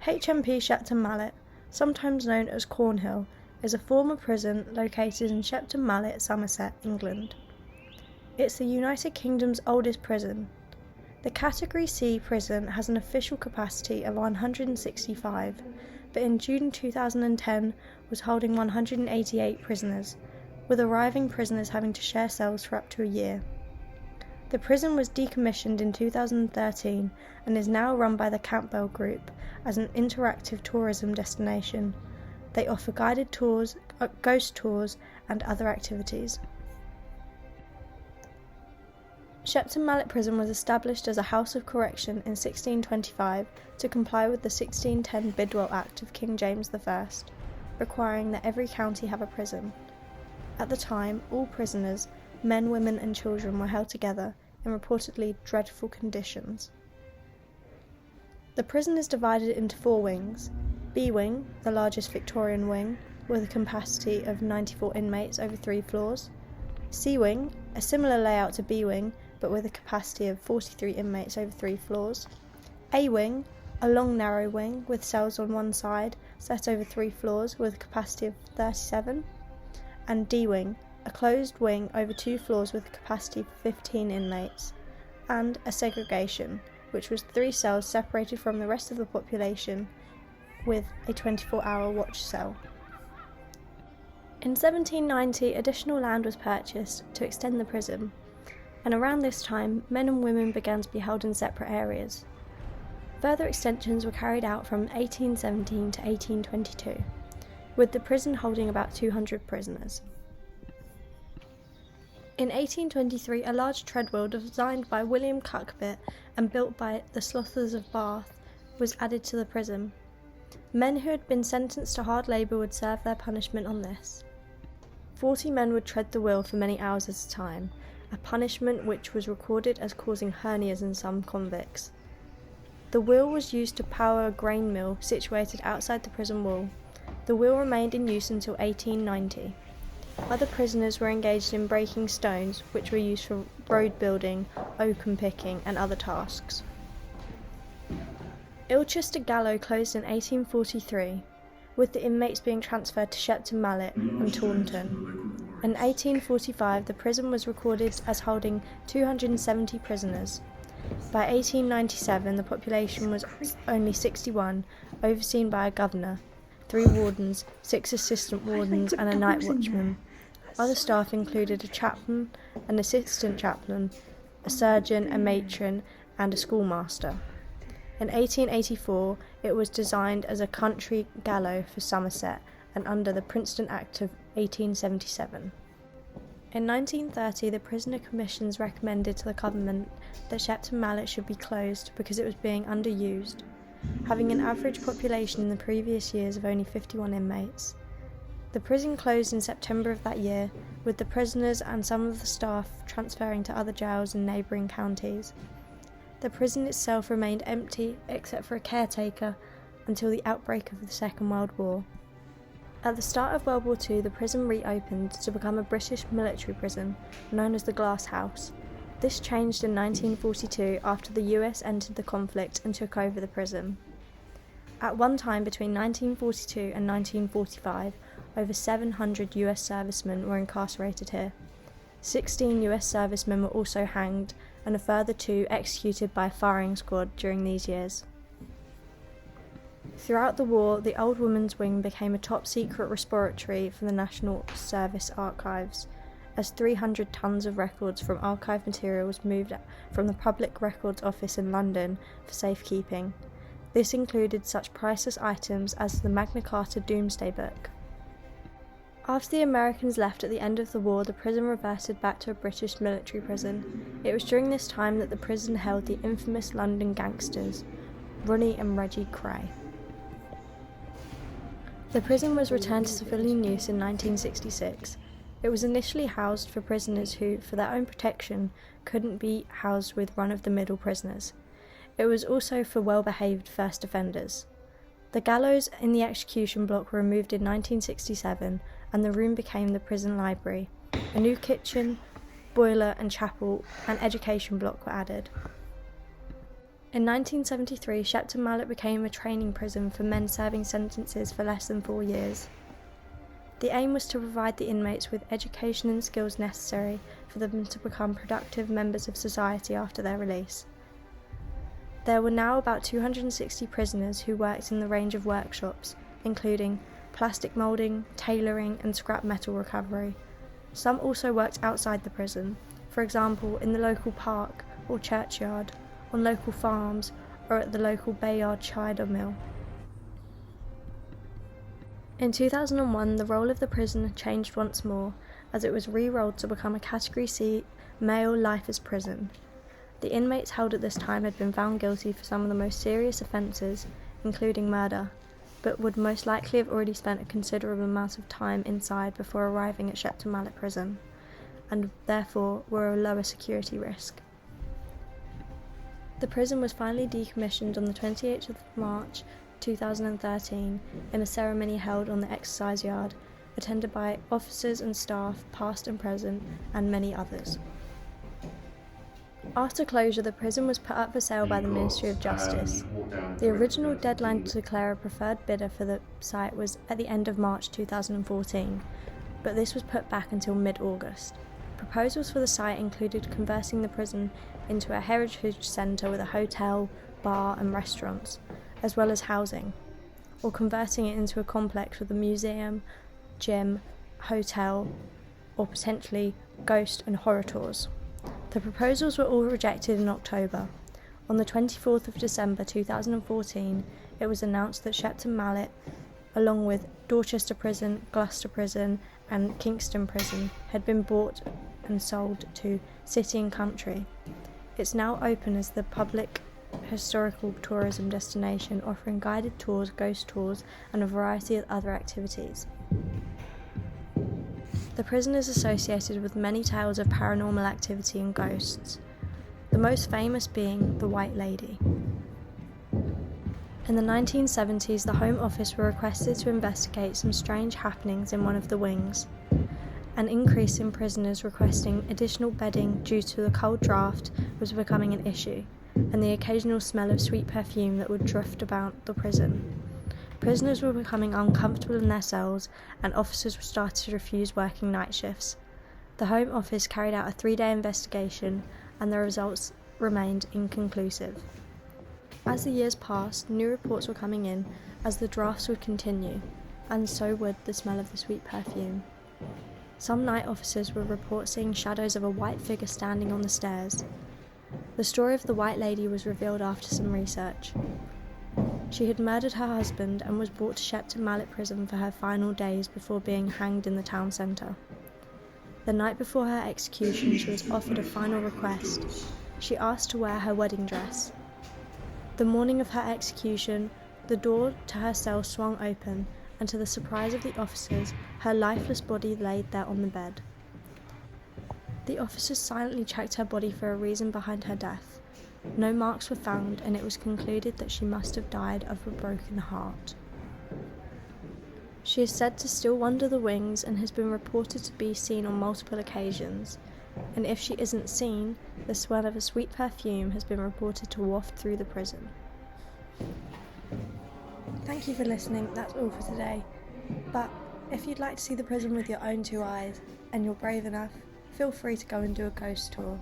HMP Shepton Mallet, sometimes known as Cornhill, is a former prison located in Shepton Mallet, Somerset, England. It's the United Kingdom's oldest prison. The Category C prison has an official capacity of 165, but in June 2010 was holding 188 prisoners, with arriving prisoners having to share cells for up to a year. The prison was decommissioned in 2013 and is now run by the Campbell Group as an interactive tourism destination. They offer guided tours, ghost tours, and other activities. Shepton Mallet Prison was established as a house of correction in 1625 to comply with the 1610 Bidwell Act of King James I, requiring that every county have a prison. At the time, all prisoners, men, women and children, were held together in reportedly dreadful conditions. The prison is divided into 4 wings. B Wing, the largest Victorian wing, with a capacity of 94 inmates over 3 floors. C Wing, a similar layout to B Wing, but with a capacity of 43 inmates over 3 floors. A Wing, a long narrow wing with cells on one side, set over 3 floors with a capacity of 37. And D Wing, a closed wing over 2 floors with a capacity of 15 inmates. And a segregation, which was 3 cells separated from the rest of the population with a 24-hour watch cell. In 1790, additional land was purchased to extend the prison, and around this time, men and women began to be held in separate areas. Further extensions were carried out from 1817 to 1822, with the prison holding about 200 prisoners. In 1823, a large treadwheel designed by William Cuckbit and built by the Slothers of Bath was added to the prison. Men who had been sentenced to hard labour would serve their punishment on this. 40 men would tread the wheel for many hours at a time, a punishment which was recorded as causing hernias in some convicts. The wheel was used to power a grain mill situated outside the prison wall. The wheel remained in use until 1890. Other prisoners were engaged in breaking stones, which were used for road building, oakum picking, and other tasks. Ilchester Gallows closed in 1843, with the inmates being transferred to Shepton Mallet and Taunton. In 1845, the prison was recorded as holding 270 prisoners. By 1897, the population was only 61, overseen by a governor, 3 wardens, 6 assistant wardens, and a night watchman. Other staff included a chaplain, an assistant chaplain, a surgeon, a matron, and a schoolmaster. In 1884, it was designed as a country gallows for Somerset and under the Princeton Act of 1877. In 1930, the prisoner commissions recommended to the government that Shepton Mallet should be closed because it was being underused, having an average population in the previous years of only 51 inmates. The prison closed in September of that year, with the prisoners and some of the staff transferring to other jails in neighbouring counties. The prison itself remained empty except for a caretaker until the outbreak of the Second World War. At the start of World War II, the prison reopened to become a British military prison, known as the Glass House. This changed in 1942 after the US entered the conflict and took over the prison. At one time between 1942 and 1945, over 700 US servicemen were incarcerated here. 16 US servicemen were also hanged, and a further 2 executed by a firing squad during these years. Throughout the war, the Old Women's Wing became a top-secret repository for the National Service Archives, as 300 tons of records from archive material was moved from the Public Records Office in London for safekeeping. This included such priceless items as the Magna Carta Doomsday Book. After the Americans left at the end of the war, the prison reverted back to a British military prison. It was during this time that the prison held the infamous London gangsters, Ronnie and Reggie Kray. The prison was returned to civilian use in 1966. It was initially housed for prisoners who, for their own protection, couldn't be housed with run-of-the-mill prisoners. It was also for well-behaved first offenders. The gallows in the execution block were removed in 1967, and the room became the prison library. A new kitchen, boiler and chapel and education block were added. In 1973, Shepton Mallet became a training prison for men serving sentences for less than 4 years. The aim was to provide the inmates with education and skills necessary for them to become productive members of society after their release. There were now about 260 prisoners who worked in the range of workshops, including plastic moulding, tailoring, and scrap metal recovery. Some also worked outside the prison, for example in the local park or churchyard, on local farms, or at the local Bayard cider mill. In 2001, the role of the prison changed once more, as it was re-rolled to become a Category C male life as prison. The inmates held at this time had been found guilty for some of the most serious offences, including murder, but would most likely have already spent a considerable amount of time inside before arriving at Shepton Mallet Prison, and therefore were a lower security risk. The prison was finally decommissioned on the 28th of March 2013 in a ceremony held on the exercise yard, attended by officers and staff past and present, and many others. After closure, the prison was put up for sale by the Ministry of Justice. The original deadline to declare a preferred bidder for the site was at the end of March 2014, but this was put back until mid-August. Proposals for the site included converting the prison into a heritage centre with a hotel, bar and restaurants, as well as housing, or converting it into a complex with a museum, gym, hotel, or potentially ghost and horror tours. The proposals were all rejected in October. On the 24th of December 2014, it was announced that Shepton Mallet, along with Dorchester Prison, Gloucester Prison and Kingston Prison, had been bought and sold to City and Country. It's now open as the public historical tourism destination, offering guided tours, ghost tours and a variety of other activities. The prison is associated with many tales of paranormal activity and ghosts, the most famous being the White Lady. In the 1970s, the Home Office were requested to investigate some strange happenings in one of the wings. An increase in prisoners requesting additional bedding due to the cold draft was becoming an issue, and the occasional smell of sweet perfume that would drift about the prison. Prisoners were becoming uncomfortable in their cells, and officers were starting to refuse working night shifts. The Home Office carried out a 3-day investigation, and the results remained inconclusive. As the years passed, new reports were coming in as the drafts would continue, and so would the smell of the sweet perfume. Some night officers would report seeing shadows of a white figure standing on the stairs. The story of the White Lady was revealed after some research. She had murdered her husband and was brought to Shepton Mallet Prison for her final days before being hanged in the town centre. The night before her execution, she was offered a final request. She asked to wear her wedding dress. The morning of her execution, the door to her cell swung open, and to the surprise of the officers, her lifeless body laid there on the bed. The officers silently checked her body for a reason behind her death. No marks were found, and it was concluded that she must have died of a broken heart. She is said to still wander the wings and has been reported to be seen on multiple occasions, and if she isn't seen, the smell of a sweet perfume has been reported to waft through the prison. Thank you for listening, that's all for today. But if you'd like to see the prison with your own 2 eyes, and you're brave enough, feel free to go and do a ghost tour.